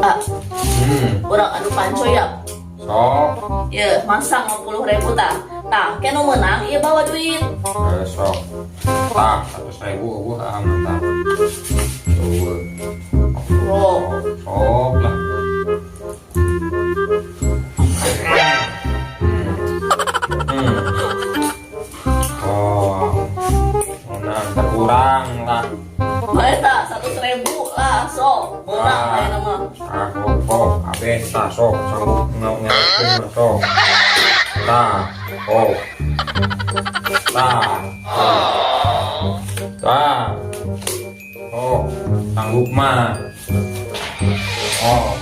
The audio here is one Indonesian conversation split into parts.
Ah, orang anu panco ya. Sok. Ya, masang 50.000 tah. Tah, kenu menang, iya bawa duit. Sok. Tak, 100.000 eueuh aman tah. Tuh. Bro, Sok lah. Oh. Menang terkurang lah. bae tah 100.000 lah, sok. Menang ayo nama. Kok abis tah sok sanggup ngelakuin sok. Tah, oh. Tah. Tah. Oh, sanggup mah. Oh.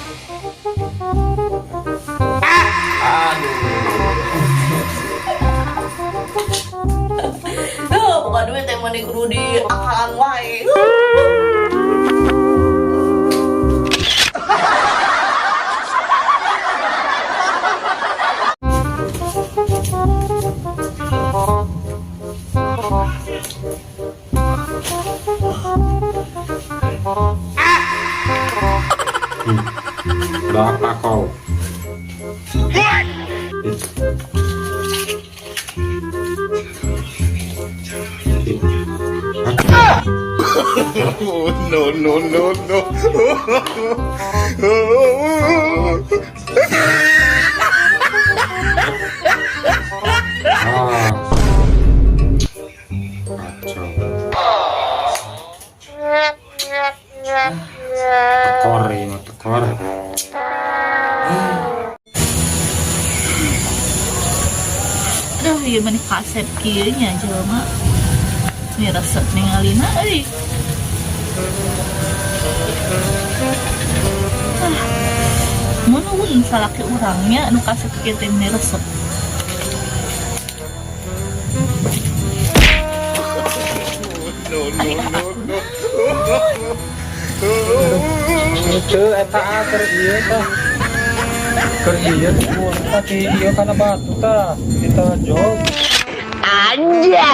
Bukan duit yang mending kudu di akalan wae. Udah apa kau? Oh, no, no, no, no. Ah. Kacau. Tekor ini, tekor. Aduh, ieu mah kasep kieu nya jelema. Ini resep ningalina euy. Mun nuhun salaki urangnya anu kasep kieu teh meni resep. No, no, no, no. Itu eta keur ieu tah. Keur ieu mun tadi ieu kana batu tah. Kita jog. Anja.